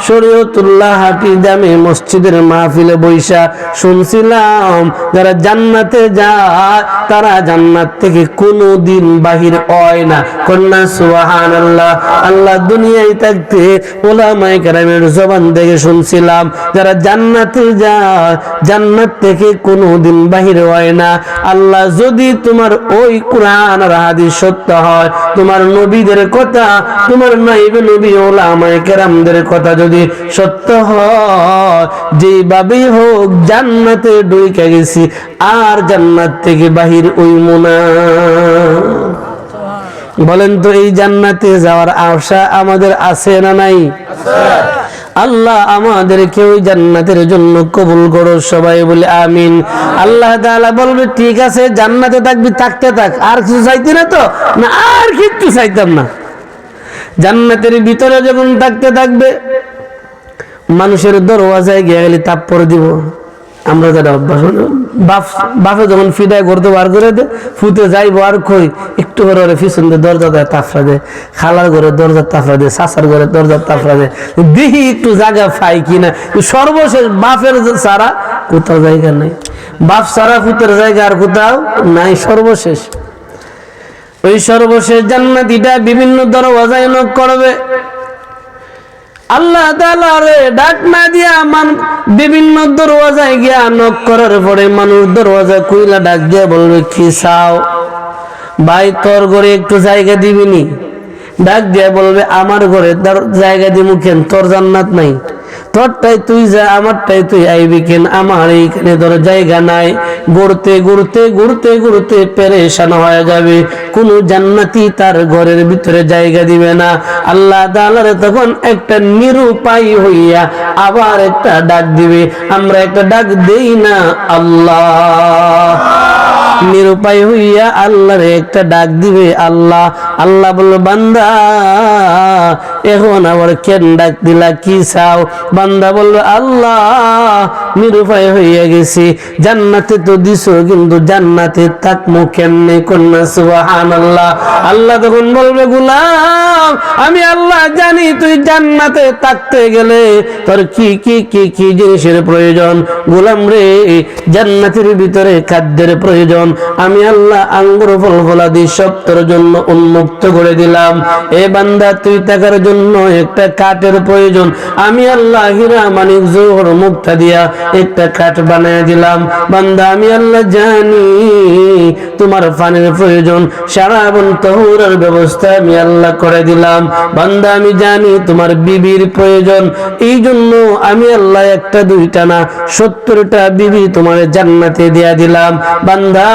শরীয়তুল্লাহ হাটি দামে মসজিদের মাহফিলে বৈশা শুনছিলাম যারা জান্নাতে যায় তারা জান্নাত থেকে কোনোদিন বাহির হয় না। কন্যা সুবহানাল্লাহ। আল্লাহ দুনিয়ায় থাকতে উলামায়ে কেরামের জবান থেকে শুনছিলাম যারা জান্নাতে যায় জান্নাত থেকে কোনোদিন বাহির হয় না। আল্লাহ, যদি তোমার ওই কোরআন আর হাদিস সত্য হয়, তোমার নবীদের কথা, তোমার নাইবে নবী উলামায়ে কেরামদের কথা যদি সত্য হয়, যেভাবেই হোক জান্নাতে ঢুকে গেছি, আর জান্নাত থেকে বাহির হইব না। বলেন তো, এই জান্নাতে যাওয়ার আশা আমাদের আছে না নাই? আল্লাহ আমাদেরকে ওই জান্নাতের জন্য কবুল করো, সবাই বলে আমিন। আল্লাহ তাআলা বলবে, ঠিক আছে জান্নাতে থাকবি, থাকতে থাক, আর কিছু চাইতি না তো? না, আর কিচ্ছু চাইতাম না। জান্নাতের ভিতরে যখন থাকতে থাকবে, মানুষের দরওয়াজায় গিয়ে গেলে তাপ্পর দিব। আমরা যারা অভ্যাস, বাপে যখন ফিদায় করতে বার করে দে, ফুতে যাইবো আর কই একটু করে পিছন দিয়ে দরজা দেয় তাফরা দেয়, খালার ঘরে দরজা তাফরা দেয়, চাচার ঘরে দরজা তাফরা দেয়, দেখি একটু জায়গা পাই কিনা। সর্বশেষ বাপের ছাড়া কোথাও জায়গা নাই, বাপ ছাড়া ফুতের জায়গা আর কোথাও নাই। সর্বশেষ ওই সর্বশেষ জান্নাতীটা বিভিন্ন দরওয়াজায় নক করবে। আল্লাহ তাআলা রে ডাক না দিয়া বিভিন্ন দরওয়াজায় গিয়া নক করার পরে মানুষ দরওয়াজা কইলা ডাক দিয়া বলবে, কি চাও ভাই? তোর ঘরে একটু জায়গা দিবিনি? ডাক দিয়া বলবে, আমার ঘরে জায়গা দিমু কেন? তোর জান্নাত নাই? তোরটাই তুই যা, আমারটাই তুই আইবি কেন? আমার এইখানে তোর জায়গা নাই। ঘুরতে ঘুরতে ঘুরতে ঘুরতে পেরেশান হয়ে যাবে, কোন জান্নাতি তার ঘরের ভিতরে জায়গা দিবে না। আল্লাহ তাআলার তখন একটা নিরুপায় হইয়া আবার একটা ডাক দিবে। আমরা একটা ডাক দেই না? আল্লাহ। নিরুপায় হইয়া আল্লাহর একটা ডাক দিবে আল্লাহ। আল্লাহ বলল, বান্দা এখন আবার কেন ডাক দিলা, কি চাও? বান্দা বলল, আল্লাহ নিরুপায় হইয়া গেছি, জান্নাতে তো দিছো কিন্তু জান্নাতে থাকমু কেমনে? কন্যা সুবহানাল্লাহ। আল্লাহ তখন বলবে, গোলাম আমি আল্লাহ জানি তুই জান্নাতে থাকতে গেলে তোর কি কি কি কি জিনিসের প্রয়োজন। গোলাম রে, জান্নাতের ভিতরে খাদ্যের প্রয়োজন, আমি আল্লাহ আঙ্গুর ফল ফলাদি সব তোর জন্য উন্মুক্ত করে দিলাম। এ বান্দা, তুই থাকার জন্য একটা কাঠের প্রয়োজন, আমি আল্লাহ হীরা মানিক জোহর মুক্তা দিয়া একটা কাঠ বানিয়ে দিলাম। বান্দা, আমি আল্লাহ জানি তোমার পানির প্রয়োজন, সারাবন তহুরের ব্যবস্থা আমি আল্লাহ করে দিলাম। বান্দা, আমি জানি তোমার বিবির প্রয়োজন, এই জন্য আমি আল্লাহ একটা দুইটা না 70টা বিবি তোমার জান্নাতে দিয়া দিলাম। বান্দা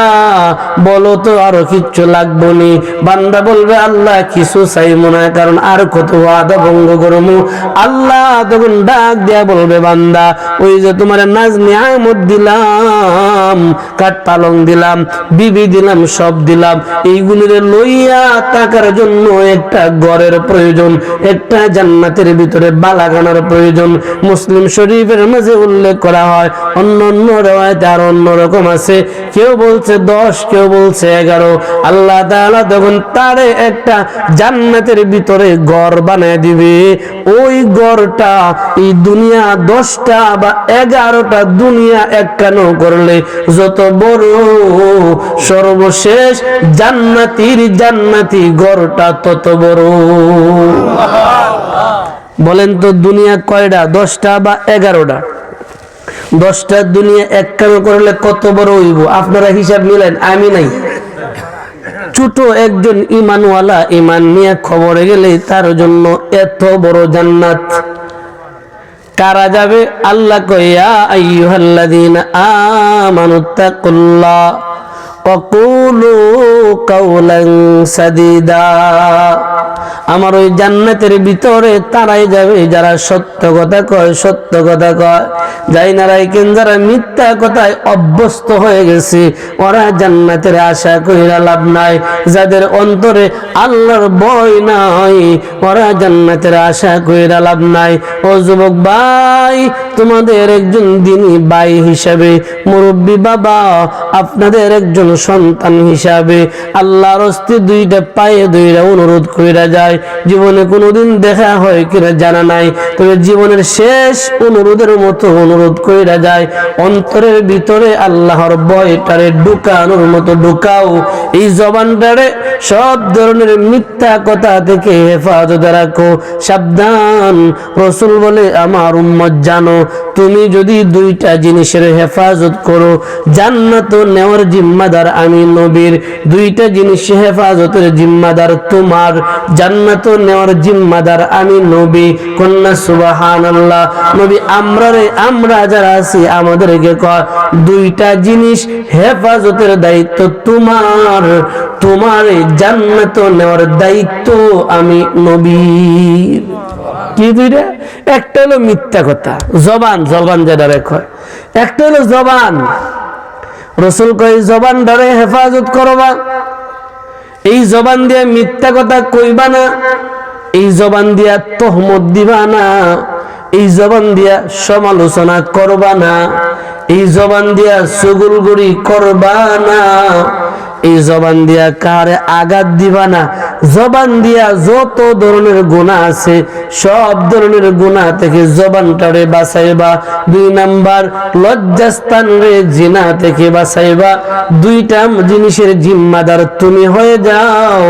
বলো তো আরো কিচ্ছু লাগবো নি? বান্দা বলবে, আল্লাহ কিছু চাইবো না, কারণ আর কত ওয়াদা ভঙ্গ করবো। আল্লাহ তখন ডাক দেয়া বলবে, বান্দা ওই যে তোমার নাজ নিয়ামত দিলাম, কাঠ পালং দিলাম, বিবি দিলাম, সব দিলাম, এইগুলির লইয়া টাকার জন্য একটা ঘরের প্রয়োজন, একটা জান্নাতের ভিতরে বালাগানার প্রয়োজন। মুসলিম শরীফের মাঝে উল্লেখ করা হয়, অন্য অন্য রওয়ায়াতে আর অন্য রকম আছে, কেউ বলছে 10, কেউ বলছে 11। আল্লাহ তাআলা তখন তারে একটা জান্নাতের ভিতরে ঘর বানায় দিবে। ওই ঘরটা এই দুনিয়া 10টা বা 11টা দুনিয়া একখানো করলে যত বড়, সর্বশেষ জান্নাতি ঘরটা তত বড়। বলেন তো, দুনিয়া কয়টা? 10টা বা 11টা? 10টা দুনিয়া একখানো করলে কত বড় হইব? আপনারা হিসাব মিলেন, আমি নাই। ছোট একজন ইমানওয়ালা ইমান নিয়ে খবরে গেলে তার জন্য এত বড় জান্নাত। কারা যাবে? আল্লাহ কয়, ইয়া আইয়ুহাল্লাযীনা আমানুত্তাকুল্লাহ ওয়াকুলু কাওলান সাদীদা। আমার ওই জান্নাতের ভিতরে তারাই যাবে যারা সত্য কথা কয়, সত্য কথা কয়। যাই নারাইকেন যারা মিথ্যা কথায় অভ্যস্ত হয়ে গেছে, ওরা জান্নাতের আশা কইরা লাভ নাই। যাদের অন্তরে আল্লাহর ভয় নাই, ওরা জান্নাতের আশা কইরা লাভ নাই। ও যুবক ভাই, তোমাদের একজন দিনী ভাই হিসাবে, মুরব্বী বাবা, আপনাদের একজন সন্তান হিসাবে আল্লাহর হস্তে দুইটা পায়ে দুইটা অনুরোধ কইরা যায়। জীবনে কোনোদিন দেখা হয় কিনা জানা নাই, তবে জীবনের শেষ অনুরোধের মতো অনুরোধ কইরা যায়। অন্তরের ভিতরে আল্লাহর ভয়টারে ঢুকানোর মতো ঢুকাও। এই জবানটারে সব ধরনের মিথ্যা কথা থেকে হেফাজতে রাখো। সাবধান, রাসূল বলে আমার উম্মত জানো, তুমি যদি দুইটা জিনিসের হেফাজত করো, জান্নাত নেওয়ার জিম্মাদার আমি নবীর। দুইটা জিনিস হেফাজতের জিম্মাদার তোমার, জান্নাত নেওয়ার জিম্মাদার আমি নবী। কন্যা সুবহানাল্লাহ। নবী আমরা যারা আছি আমাদেরকে কয় দুইটা জিনিস হেফাজতের দায়িত্ব তোমার, তোমার জান্নাত নেওয়ার দায়িত্ব আমি নবীর। কি দুইটা? একটা হলো মিথ্যা কথা, জবান, জবান যেটা রেখো। একটা হলো জবান, রাসূল কয় জবান ধরে হেফাজত করবা। এই জবান দিয়ে মিথ্যা কথা কইবা না, এই জবান দিয়া তহমত দিবা না, এই জবান দিয়া সমালোচনা করবা না, এই জবান দিয়া চুগলখড়ি করবা না, এই জবান দিয়া কারে আঘাত দিবা না। জবান দিয়া যত ধরনের গুনাহ আছে সব ধরনের গুনাহ থেকে জবানটারে বাঁচাইবা। 2 নাম্বার, লজ্জাস্থান রে জিনা থেকে বাঁচাইবা। দুইটা জিনিসের জিম্মাদার তুমি হয়ে যাও,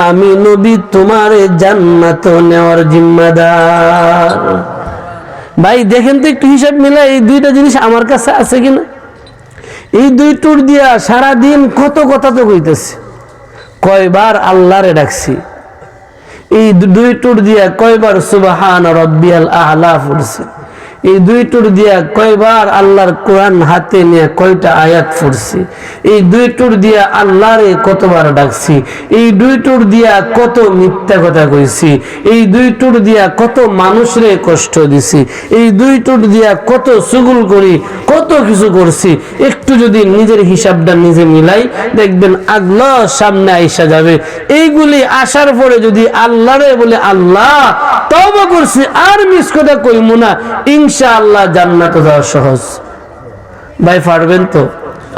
আমি নবী তোমারে জান্নাত নেওয়ার জিম্মাদার। ভাই দেখেন তো একটু হিসাব মিলে এই দুইটা জিনিস আমার কাছে আছে কিনা। এই দুই টুর দিয়া সারাদিন কত কথা তো কইতেছে, কয়বার আল্লাহরে ডাকছি। এই দুই টুর দিয়া কয়বার সুবহান রাব্বিয়াল আ'লা পড়ছি। এই দুই টুর দিয়া কয়বার আল্লাহর কোরআন হাতে নিয়ে কয়টা আয়াত পড়ছি। এই দুই টুর দিয়া আল্লাহরে কতবার ডাকছি। এই দুই টুর দিয়া কত মিথ্যা কথা কইছি। এই দুই টুর দিয়া কত মানুষরে কষ্ট দিছি। এই দুই টুর দিয়া কত চুগল করি, কত কিছু করছি। একটু যদি নিজের হিসাবটা নিজে মিলাই দেখবেন আগলা সামনে আইসা যাবে। এইগুলি আসার পরে যদি আল্লাহরে বলে আল্লাহ তওবা করছি আর মিস কথা কইমু না, ইনশাআল্লাহ জান্নাতে যাওয়া সহজ। ভাই পারবেন তো?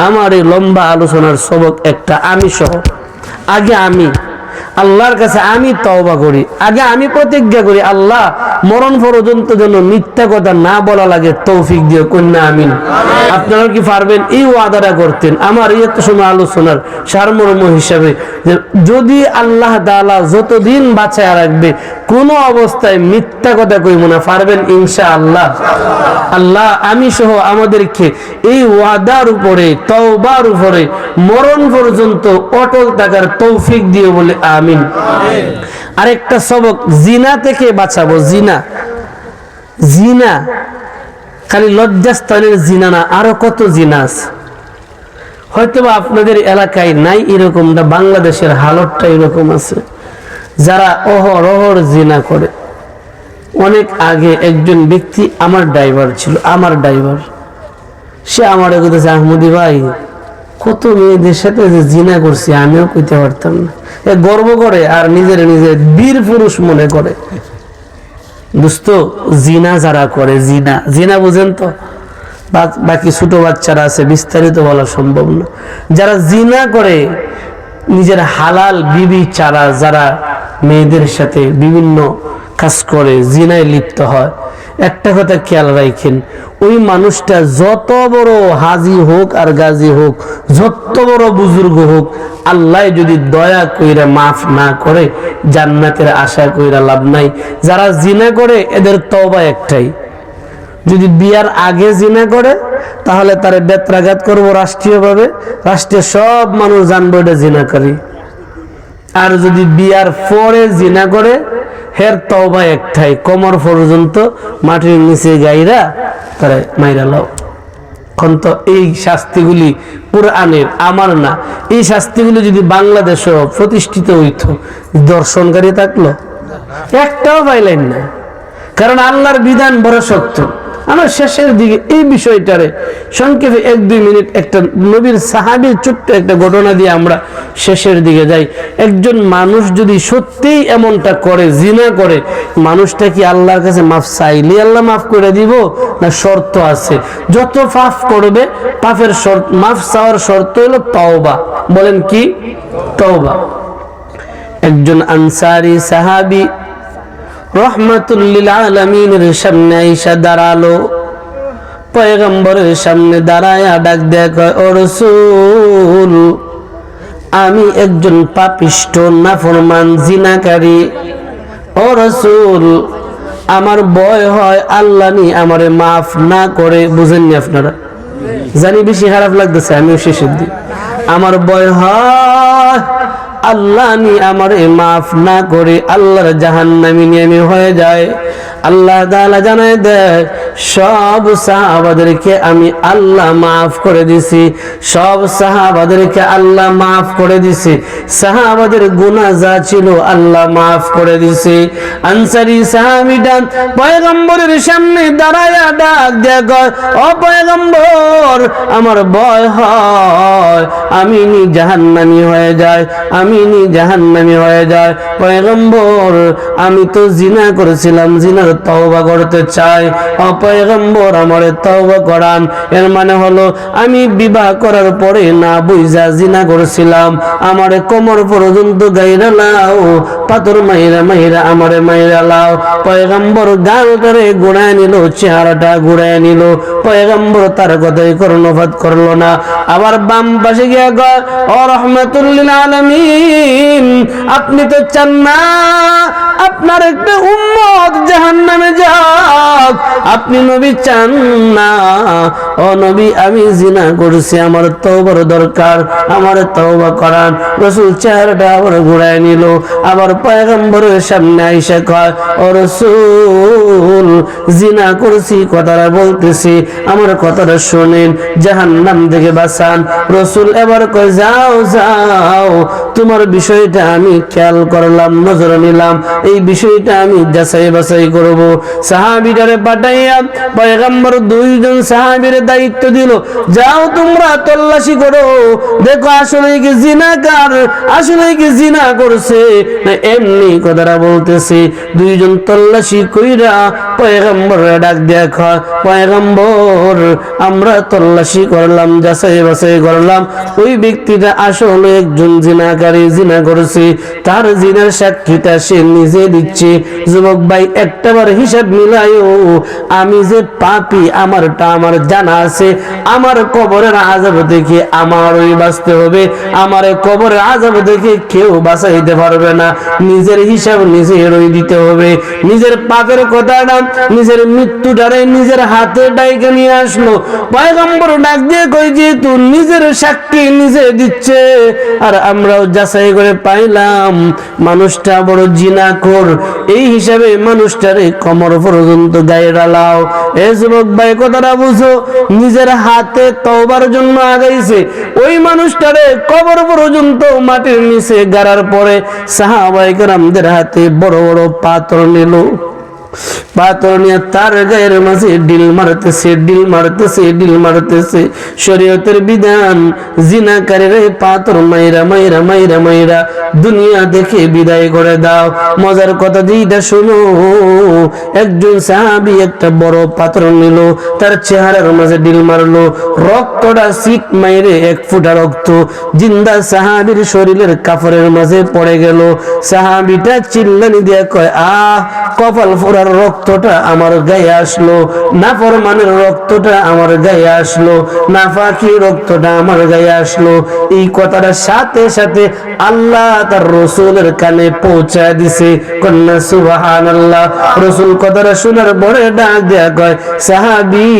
আমার এই লম্বা আলোচনার সবক একটা, আমি সহ আগে আমি আল্লাহর কাছে আমি তওবা করি, আগে আমি প্রতিজ্ঞা করি আল্লাহ মরণ পর্যন্ত যেন মিথ্যা কথা না বলা লাগে তৌফিক দিও, কন্যা আমিন। আপনারা কি পারবেন এই ওয়াদাটা করতেন? আমার এই এত সময় আলোচনার সারমর্ম হিসাবে যে যদি আল্লাহ তাআলা যতদিন বাঁচায় রাখবে কোন অবস্থায় মিথ্যা কথা কইব না, পারবেন ইনশাআল্লাহ? আল্লাহ আমি সহ আমাদেরকে এই ওয়াদার উপরে, তওবার উপরে মরণ পর্যন্ত অটল থাকার তৌফিক দিও বলে আমিন। আরেকটা সবক, জিনা থেকে বাঁচাবো। জিনা, জিনা খালি লজ্জাস্থানের জিনা না, আরো কত জিনা আছে। হয়তোবা আপনাদের এলাকায় নাই এরকমটা, বাংলাদেশের হালতটা এরকম আছে যারা অহরহর জিনা করে। অনেক আগে একজন ব্যক্তি আমার ড্রাইভার ছিল, আমার ড্রাইভার, সে আমার বলতেছে আহমদি ভাই কত মেয়েদের সাথে যে জিনা করছি আমিও কইতে পারতাম না। গর্ব করে আর নিজের নিজের বীর পুরুষ মনে করে। দোস্ত, জিনা যারা করে, জিনা, জিনা বুঝেন তো? বাকি ছোট বাচ্চারা আছে, বিস্তারিত বলা সম্ভব না। যারা জিনা করে, নিজের হালাল বিবি চারা যারা মেয়েদের সাথে বিভিন্ন কাজ করে, জিনায় লিপ্ত হয়, একটা কথা খেয়াল রাখেন, ওই মানুষটা যত বড় হাজি হোক আর গাজী হোক, যত বড় বুজুর্গ হোক, আল্লাহ যদি দয়া কইরা মাফ না করে জান্নাতের আশা কইরা লাভ নাই। যারা জিনা করে এদের তওবা একটাই, যদি বিয়ার আগে জিনা করে তাহলে তারে বেত্রাঘাত করবো রাষ্ট্রীয়ভাবে, রাষ্ট্রের সব মানুষ জানবো এটা জিনা করি। আর যদি বিয়ার পরে জিনা করে হের তওবা একটাই, কোমর পর্যন্ত মাটির নিচে গাইরা তারে মাইরা লাও। তো এই শাস্তিগুলি কোরআনের, আমার না। এই শাস্তিগুলি যদি বাংলাদেশেও প্রতিষ্ঠিত হইত, দর্শনকারী থাকলো? একটাও পাইলেন না। কারণ আল্লাহর বিধান বড় শক্ত। আমরা শেষের দিকে এই বিষয়টারে সংক্ষেপে 1-2 মিনিট একটা নবীর সাহাবীর ছোট্ট একটা ঘটনা দিয়ে আমরা শেষের দিকে যাই। একজন মানুষ যদি সত্যিই এমনটা করে, জিনা করে, মানুষটা কি আল্লাহর কাছে মাফ চাইলে আল্লাহ মাফ করে দিব, না শর্ত আছে? যত পাপ করবে পাপের শর্ত, মাফ চাওয়ার শর্ত হলো তওবা। বলেন কি? তওবা। একজন আনসারী সাহাবী রহমাতুল লিল আলামিনের সামনে আইসা দাঁড়ালো। পয়গম্বরের সামনে দাঁড়ায়া ডাক দেয়া কয়, ও রাসূল, আমি একজন পাপিষ্ঠ নাফরমান জিনাকারী। ও রাসূল, আমার ভয় হয় আল্লাহ নি আমারে মাফ না করে। বুঝেননি আপনারা? জানি বেশি খারাপ লাগতেছে, আমিও শেষের দিক। আমার ভয় হয় আল্লাহ নি আমারে মাফ না করে আল্লাহর জাহান্নামী নিয়ে হয়ে যায়। আল্লাহ তাআলা জানায় দেয়, সব সাহাবাদেরকে আমি আল্লাহ মাফ করে দিছি, সব সাহাবাদেরকে আল্লাহ মাফ করে দিছি, সাহাবাদের গুনাহ যা ছিল আল্লাহ মাফ করে দিছে। আনসারী সাহাবীটা পয়গম্বরের সামনে দাঁড়ায়া ডাক দেয়া কয়, ও পয়গম্বর, আমার ভয় হয় আমি নি জাহান্নামী হয়ে যায়, আমি নি জাহান্নামী হয়ে যায়। পয়গম্বর, আমি তো জিনা করেছিলাম, জিনার তওবা করতে চাই। ও পয়গম্বর, আমারে তওবা করান। এর মানে হলো আমি বিবাহ করার পরে না বুঝা জিনা করেছিলাম, আমারে কোমর পর্যন্ত গাইরা লাও, পাথর মাইরা মাইরা আমারে মাইরা লাও। পয়গম্বর গালটারে গুড়ায় নিল, চেহারাটা গুড়ায় নিল। পয়গম্বর তার কথাই কর্ণপাত করলো না। আবার বাম পাশে গিয়া কয়, ও রাহমাতুল লিল আলামিন, আপনি তো চান না আপনার একটা উম্মত জাহান্নামে যাক, আপনি নবী চান না। ও নবী, আমি জিনা করেছি, আমার তওবার দরকার, আমার তওবা করান। রাসূল চেহারাটা আবার ঘুরায় নিল। আবার পয়গম্বরের সামনে আইসা কয়, ও রাসূল, জিনা করেছি, কথাটা বলতেছি, আমার কথাটা শুনেন, জাহান্নাম থেকে বাঁচান। রাসূল এবার কয়, যাও যাও, তোমার বিষয়টা আমি খেয়াল করলাম, নজর নিলাম, এই বিষয়টা আমি যাচাই বাছাই করব। সাহাবীদের পাঠাইয়া পয়গম্বর 2 জন সাহাবীর দায়িত্ব দিল, যাও তোমরা তল্লাশি করো, দেখো আসলে কি জিনাকার, আসলে কি জিনা করছে না এমনি কথাটা বলতেছে। 2 জন তল্লাশি কইরা পয়গম্বরের ডাক দেখা, পয়গম্বর, আমরা তল্লাশি করলাম, যাচাই বাছাই করলাম, ওই ব্যক্তিটা আসলে একজন জিনাকারী, জিনা করেছে, তার জিনার সাক্ষীটা সে নিজে দিচ্ছে। যুবক ভাই, একটাবার হিসাব মিলাইও, আমি যে পাপী আমারটা আমার জানা আছে। আমার কবরের আযাব থেকে আমারই বাঁচতে হবে, আমার কবরের আযাব থেকে কেউ বাঁচাইতে পারবে না। নিজের হিসাব নিজেরই দিতে হবে। নিজের পাপের কথাটা, নিজের মৃত্যুটারে নিজের হাতে ডাইকে নিয়ে আসলো। পয়গম্বর ডাক দিয়ে কই, যেহেতু নিজের সাক্ষী নিজে দিচ্ছে, আর আমরাও যাচাই করে পাইলাম মানুষটা বড় জিনাখোর, এই হিসাবে মানুষটারে কোমর পর্যন্ত গায়ে ডালাও। এ যুবক ভাই, কথাটা বুঝো, নিজের হাতে তওবার জন্য আগাইছে, ওই মানুষটারে কবর পর্যন্ত মাটির নিচে গাড়ার পরে সাহাবায়ে কেরামদের হাতে বড় বড় পাথর নিল। পাথর নিয়ে তার গায়ের মাঝে ডিল মারতেছে, ডিল মারতেছে, ডিল মারতেছে। শরীয়তের বিধান, জিনাকারীর পাথর মাইরা মাইরা মাইরা মাইরা দুনিয়া দেখে বিদায় করে দাও। মজার কথা যেটা শুনো, একজন সাহাবী একটা বড় পাথর নিল, তার চেহারার মাঝে ডিল মারলো, রক্তটা সিট মাইরে 1 ফোঁটা রক্ত জিন্দা সাহাবীর শরীরের কাপড়ের মাঝে পড়ে গেল। সাহাবীটা চিল্লানি দিয়ে কয়, আহ, কপাল ফোড়ার রক্তটা আমার গায়ে আসলো, নাফরমানের রক্তটা আমার গায়ে আসলো, নাফাকি রক্তটা আমার গায়ে আসলো। এই কথাটা সাথে সাথে আল্লাহ তার রাসূলের কানে পৌঁছায় দিছে। কন্যা সুবহানাল্লাহ। রাসূল কথাটা শোনার পরে ডাক দেয়া কয়, সাহাবী,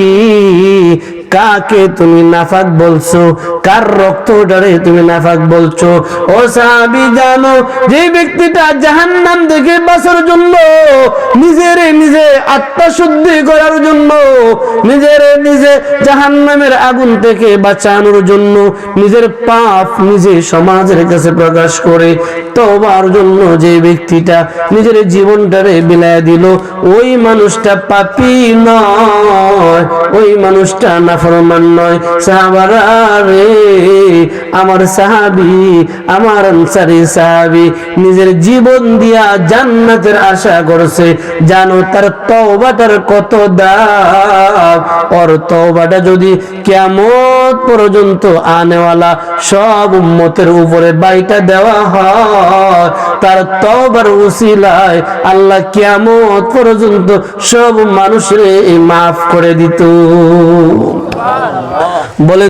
কাকে তুমি নাফাক বলছো, কার রক্তটারে তুমি নাফাক বলছো? ও সাহাবী জানো, যে ব্যক্তিটা জাহান্নাম থেকে বাঁচার জন্য, নিজের নিজে আত্মশুদ্ধি করার জন্য, নিজের নিজে জাহান্নামের আগুন থেকে বাঁচানোর জন্য নিজের পাপ নিজে সমাজের কাছে প্রকাশ করে তওবার জন্য যে ব্যক্তিটা নিজের জীবনটারে বিলায় দিল, ওই মানুষটা পাপী নয়, ওই মানুষটা নাফরমান নয়। সাহাবারা রে, আমার সাহাবী, আমার আনসারী সাহাবী নিজের জীবন দিয়া জান্নাতের আশা করছে। জানো তার তওবাটার কত দাম? ওর তওবাটা যদি কিয়ামত পর্যন্ত আনেওয়ালা সব উম্মতের উপরে বাইটা দেওয়া হয়, তার তওবার উসিলায় আল্লাহ কিয়ামত পর্যন্ত সব মানুষের মাফ করে দিত। বলে